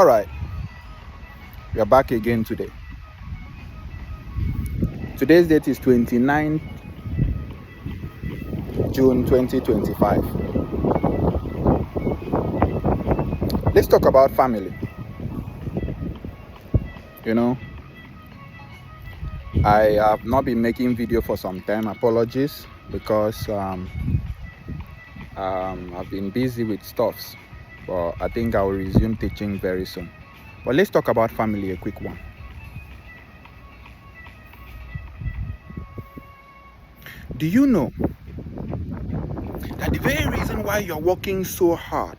All right, we are back again today. Today's date is 29th June 2025. Let's talk about family. You know, I have not been making video for some time. Apologies, because I've been busy with stuffs, but I think I will resume teaching very soon. But let's talk about family, a quick one. Do you know that the very reason why you're working so hard,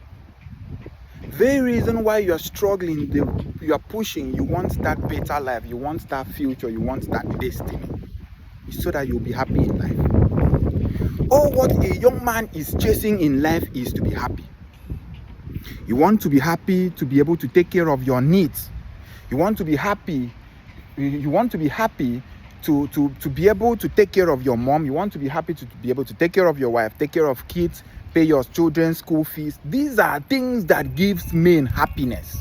very reason why you're struggling, you're pushing, you want that better life, you want that future, you want that destiny, is so that you'll be happy in life. All what a young man is chasing in life is to be happy. You want to be happy to be able to take care of your needs. You want to be happy. You want to be happy to be able to take care of your mom. You want to be happy to be able to take care of your wife, take care of kids, pay your children's school fees. These are things that gives men happiness.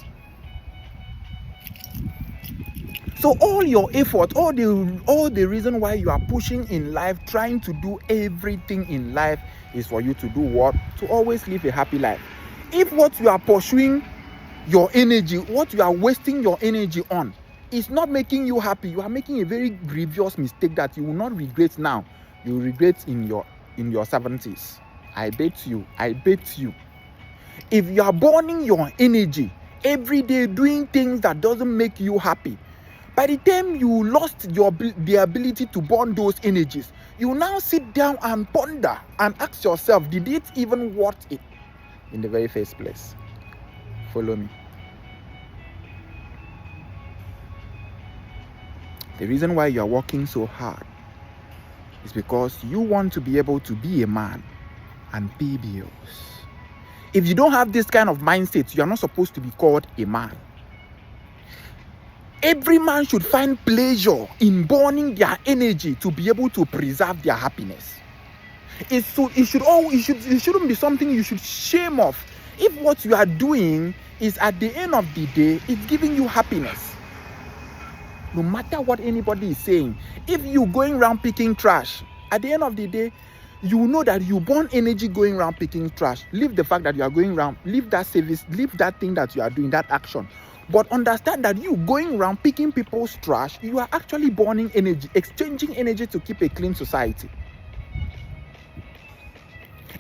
So all your effort, all the reason why you are pushing in life, trying to do everything in life, is for you to do what? To always live a happy life. If what you are pursuing your energy, what you are wasting your energy on, is not making you happy, you are making a very grievous mistake that you will not regret now. You will regret in your 70s. I bet you. If you are burning your energy every day doing things that doesn't make you happy, by the time you lost the ability to burn those energies, you now sit down and ponder and ask yourself, did it even worth it in the very first place? Follow me. The reason why you are working so hard is because you want to be able to be a man and pay bills. If you don't have this kind of mindset, you are not supposed to be called a man. Every man should find pleasure in burning their energy to be able to preserve their happiness. It shouldn't be something you should shame off. If what you are doing is at the end of the day, it's giving you happiness. No matter what anybody is saying, if you're going around picking trash, at the end of the day, you know that you burn energy going around picking trash. Leave the fact that you are going around, leave that service, leave that thing that you are doing, that action. But understand that you going around picking people's trash, you are actually burning energy, exchanging energy to keep a clean society.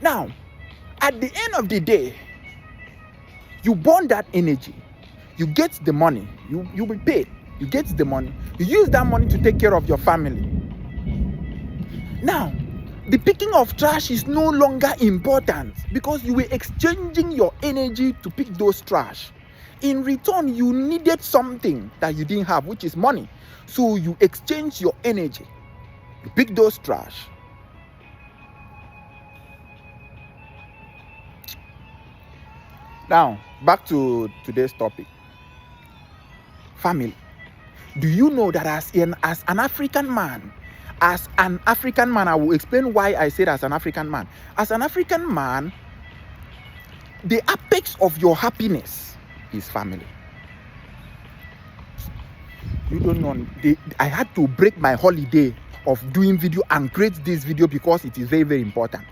Now, at the end of the day, you burn that energy, you get the money, you will pay. You get the money. You use that money to take care of your family. Now, the picking of trash is no longer important because you were exchanging your energy to pick those trash. In return, you needed something that you didn't have, which is money. So you exchange your energy. You pick those trash. Now, back to today's topic. Family. Do you know that as an African man, I will explain why I said as an African man. As an African man, the apex of your happiness is family. You don't know. I had to break my holiday of doing video and create this video because it is very, very important.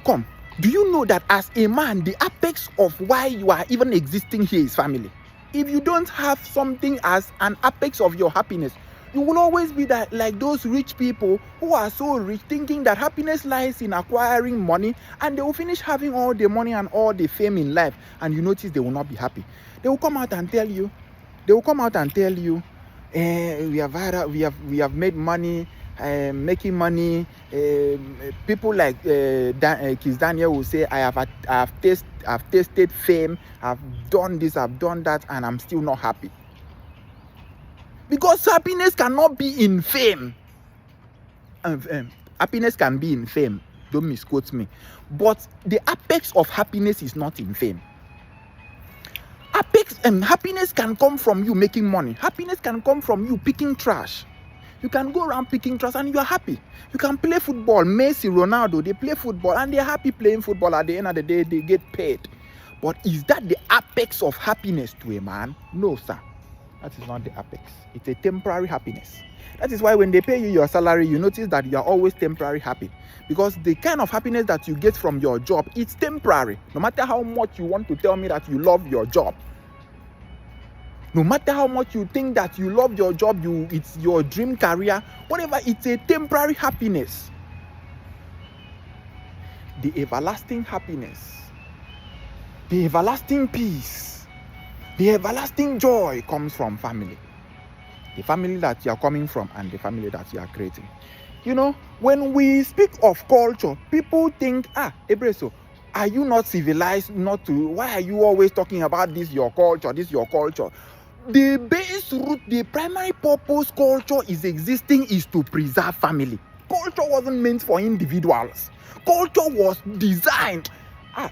Come, do you know that as a man, the apex of why you are even existing here is family? If you don't have something as an apex of your happiness, you will always be that like those rich people who are so rich, thinking that happiness lies in acquiring money, and they will finish having all the money and all the fame in life, and you notice they will not be happy. They will come out and tell you, we have made money, making money. People like Kiss Daniel will say, I have tasted fame, I've done this, I've done that, and I'm still not happy. Because happiness cannot be in fame. Happiness can be in fame, don't misquote me, but the apex of happiness is not in fame. Happiness can come from you making money. Happiness can come from you picking trash. You can go around picking trash and you are happy. You can play football. Messi, Ronaldo, they play football and they are happy playing football. At the end of the day, they get paid. But is that the apex of happiness to a man? No, sir. That is not the apex. It's a temporary happiness. That is why when they pay you your salary, you notice that you are always temporary happy. Because the kind of happiness that you get from your job, it's temporary. No matter how much you want to tell me that you love your job, no matter how much you think that you love your job, it's your dream career, whatever, it's a temporary happiness. The everlasting happiness, the everlasting peace, the everlasting joy comes from family. The family that you are coming from and the family that you are creating. You know, when we speak of culture, people think, Ebreso, are you not civilized not to? Why are you always talking about this, your culture, this, your culture? The base root, the primary purpose culture is existing is to preserve family. Culture wasn't meant for individuals. Culture was designed.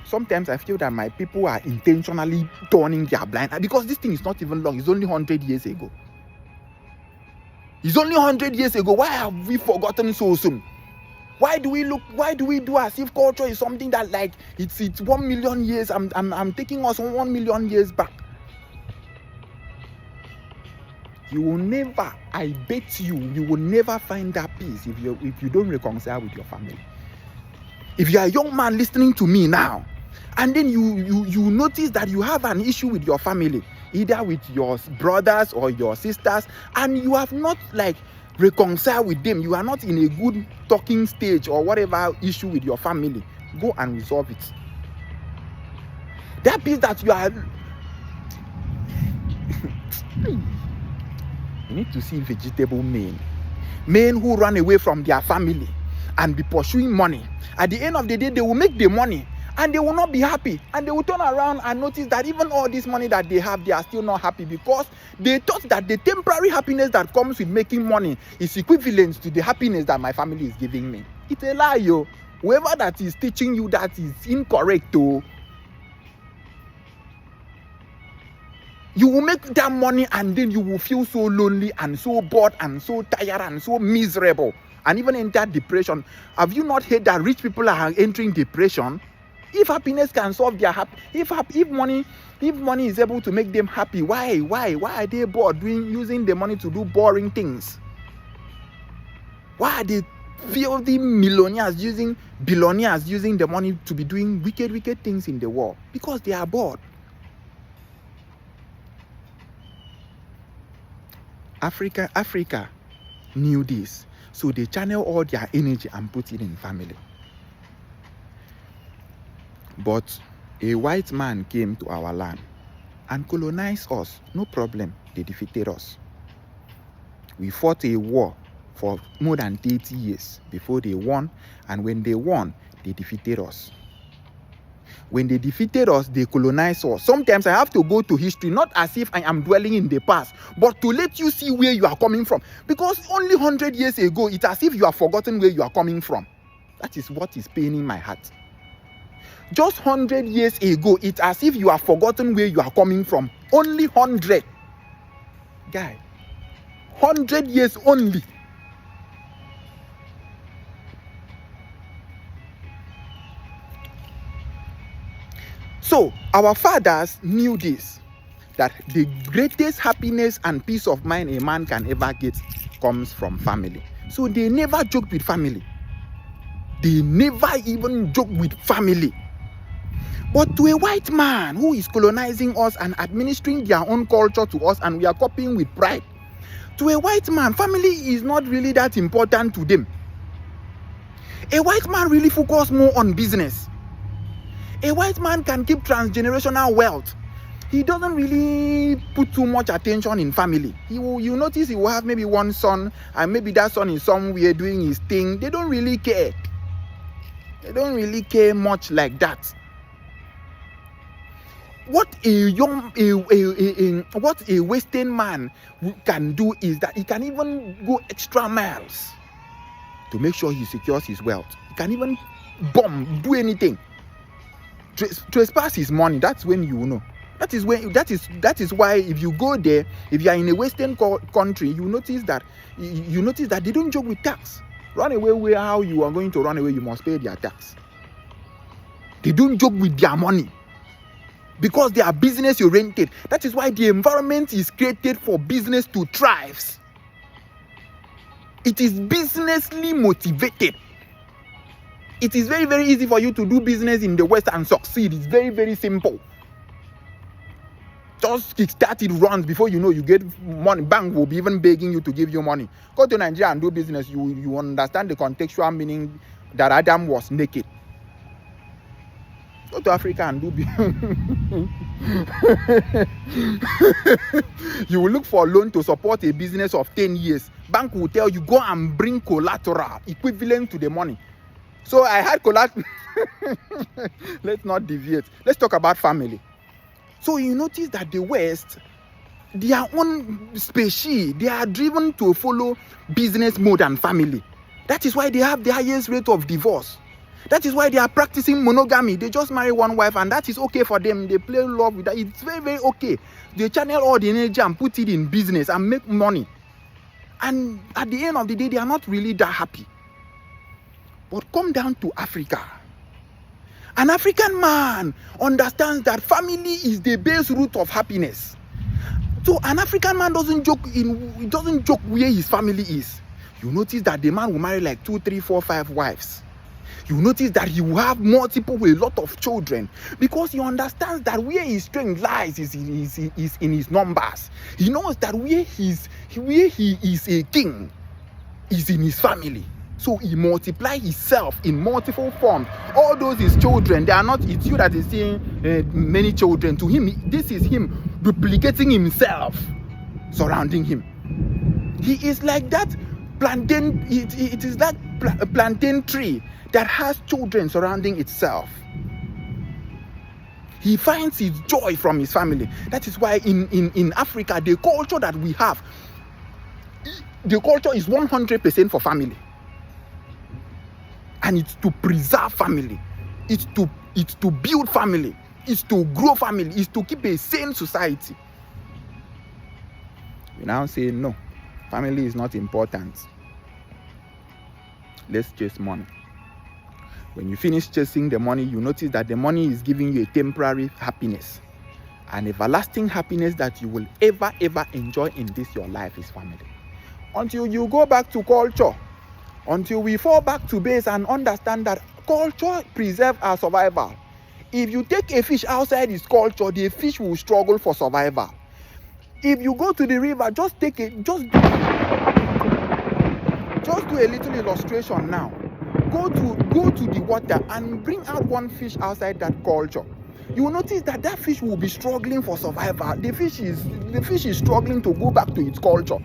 Sometimes I feel that my people are intentionally turning their blind eye because this thing is not even long. It's only 100 years ago. It's only 100 years ago. Why have we forgotten so soon? Why do we do as if culture is something that like it's 1 million years? I'm taking us 1 million years back. You will never, I bet you will never find that peace if you don't reconcile with your family. If you are a young man listening to me now, and then you notice that you have an issue with your family, either with your brothers or your sisters, and you have not like reconciled with them, you are not in a good talking stage or whatever issue with your family, go and resolve it. That peace that you are you need to see vegetable men who run away from their family and be pursuing money. At the end of the day, they will make the money and they will not be happy, and they will turn around and notice that even all this money that they have, they are still not happy because they thought that the temporary happiness that comes with making money is equivalent to the happiness that my family is giving me. It's a lie, yo. Whoever that is teaching you that is incorrect, though. You will make that money and then you will feel so lonely and so bored and so tired and so miserable and even enter depression. Have you not heard that rich people are entering depression? If happiness can solve their if money is able to make them happy, why are they bored using the money to do boring things? Why are they filthy billionaires using the money to be doing wicked things in the world? Because they are bored. Africa knew this, so they channel all their energy and put it in family. But a white man came to our land and colonized us. No problem, they defeated us. We fought a war for more than 30 years before they won, and when they won, they defeated us. When they defeated us, they colonized us. Sometimes I have to go to history, not as if I am dwelling in the past, but to let you see where you are coming from. Because only 100 years ago, it's as if you have forgotten where you are coming from. That is what is paining my heart. Just 100 years ago, it's as if you have forgotten where you are coming from. Only 100. Guy, 100 years only. So, our fathers knew this, that the greatest happiness and peace of mind a man can ever get comes from family. So, they never joked with family. They never even joked with family. But to a white man who is colonizing us and administering their own culture to us, and we are copying with pride, to a white man, family is not really that important to them. A white man really focuses more on business. A white man can keep transgenerational wealth. He doesn't really put too much attention in family. You notice he will have maybe one son, and maybe that son is somewhere doing his thing. They don't really care. They don't really care much like that. What a Western man can do is that he can even go extra miles to make sure he secures his wealth. He can even do anything. Trespass his money. That's when you know. That is why if you go there, if you are in a Western country, you notice that they don't joke with tax. Run away how you are going to run away, you must pay their tax. They don't joke with their money. because they are business oriented. That is why the environment is created for business to thrive. It is businessly motivated. It is very, very easy for you to do business in the West and succeed. It's very, very simple. Just kickstart it, runs, before you know you get money. Bank will be even begging you to give you money. Go to Nigeria and do business. You understand the contextual meaning that Adam was naked. Go to Africa and do you will look for a loan to support a business of 10 years. Bank will tell you, go and bring collateral equivalent to the money. So I had collateral. Let's not deviate. Let's talk about family. So you notice that the West, their own species, they are driven to follow business mode and family. That is why they have the highest rate of divorce. That is why they are practicing monogamy. They just marry one wife and that is okay for them. They play love with that. It's very, very okay. They channel all the energy and put it in business and make money. And at the end of the day, they are not really that happy. But come down to Africa. An African man understands that family is the base root of happiness. So an African man doesn't joke where his family is. You notice that the man will marry like 2, 3, 4, 5 wives. You notice that he will have multiple, a lot of children, because he understands that where his strength lies is in his numbers. He knows that where he is a king is in his family. So he multiplies himself in multiple forms. All those his children, they are not, it's you that is seeing many children. To him, this is him duplicating himself, surrounding him. He is like that plantain, it is that plantain tree that has children surrounding itself. He finds his joy from his family. That is why in Africa, the culture that we have, the culture is 100% for family. And it's to preserve family. It's to build family. It's to grow family. It's to keep a sane society. We now say, no, family is not important. Let's chase money. When you finish chasing the money, you notice that the money is giving you a temporary happiness. An everlasting happiness that you will ever enjoy in this your life is family. Until you go back to culture, until we fall back to base and understand that culture preserves our survival. If you take a fish outside its culture, the fish will struggle for survival. If you go to the river, just do a little illustration now. Go to the water and bring out one fish outside that culture. You will notice that fish will be struggling for survival. The fish is struggling to go back to its culture.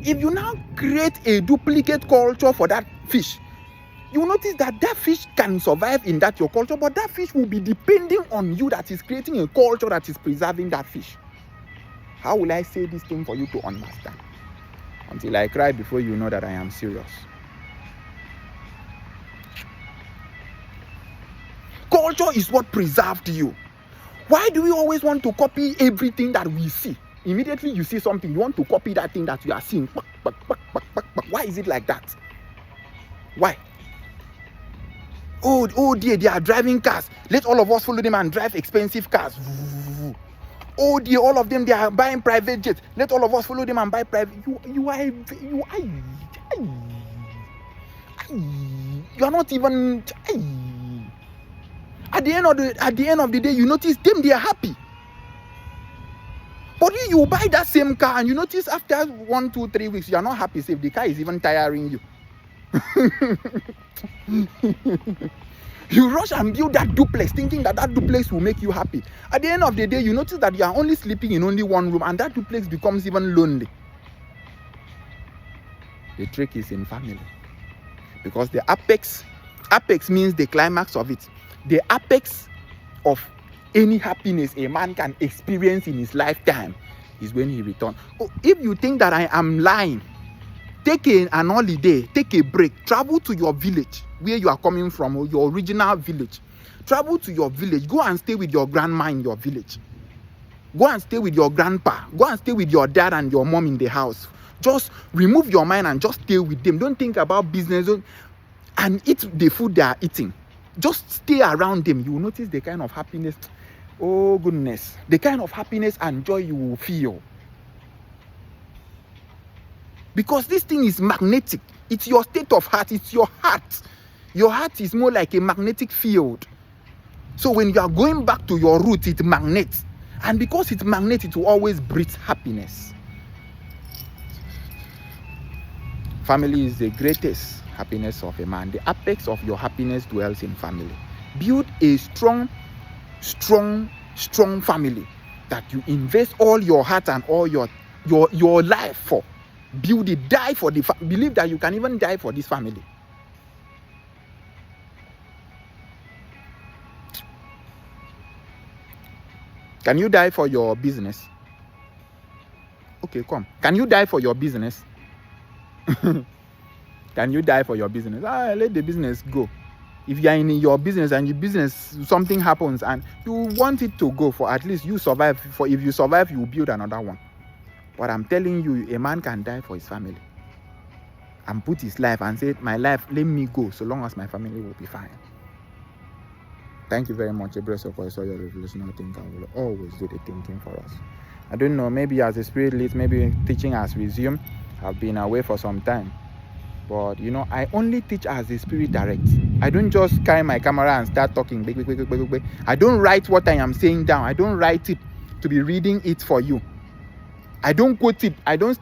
If you now create a duplicate culture for that fish, you will notice that fish can survive in that your culture, but that fish will be depending on you that is creating a culture that is preserving that fish. How will I say this thing for you to understand? Until I cry before you know that I am serious. Culture is what preserved you. Why do we always want to copy everything that we see? Immediately you see something, you want to copy that thing that you are seeing. Why is it like that? Why? Oh dear, they are driving cars. Let all of us follow them and drive expensive cars. Oh dear, all of them, they are buying private jets. Let all of us follow them and buy private. You are not even. At the end of the day, you notice them, they are happy. But you buy that same car and you notice after 1, 2, 3 weeks, you are not happy. If the car is even tiring you. You rush and build that duplex thinking that duplex will make you happy. At the end of the day, you notice that you are only sleeping in only one room and that duplex becomes even lonely. The trick is in family. Because the apex means the climax of it. The apex of any happiness a man can experience in his lifetime is when he returns. Oh, if you think that I am lying, take an holiday, take a break, travel to your village where you are coming from, or your original village. Travel to your village, go and stay with your grandma in your village. Go and stay with your grandpa. Go and stay with your dad and your mom in the house. Just remove your mind and just stay with them. Don't think about business and eat the food they are eating. Just stay around them. You will notice the kind of happiness. Oh goodness, the kind of happiness and joy you will feel. Because this thing is magnetic. It's your state of heart. It's your heart. Your heart is more like a magnetic field. So when you are going back to your root, it magnates. And because it magnates, it will always breathe happiness. Family is the greatest happiness of a man. The apex of your happiness dwells in family. Build a strong family that you invest all your heart and all your life for. Build it, die for the believe that you can even die for this family. Can you die for your business? Okay, come. Can you die for your business? Can you die for your business? Let the business go. If you are in your business and your business, something happens and you want it to go, for at least you survive. For if you survive, you will build another one. But I'm telling you, a man can die for his family and put his life and say, my life, let me go so long as my family will be fine. Thank you very much. A blessing for your revolutionary thinker will always do the thinking for us. I don't know, maybe as the Spirit leads, maybe teaching has resumed. I've been away for some time. But, I only teach as the Spirit directs. I don't just carry my camera and start talking. I don't write what I am saying down. I don't write it to be reading it for you. I don't quote it. I don't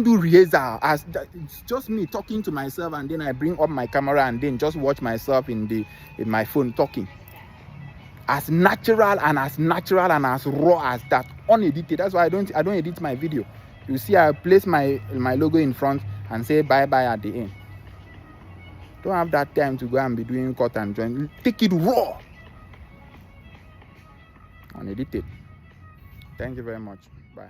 do rehearsal. It's just me talking to myself, and then I bring up my camera and then just watch myself in my phone talking. As natural and as raw as that, unedited. That's why I don't edit my video. You see, I place my logo in front and say bye-bye at the end. Don't have that time to go and be doing cut and join. Take it raw. Unedited. Thank you very much. Bye.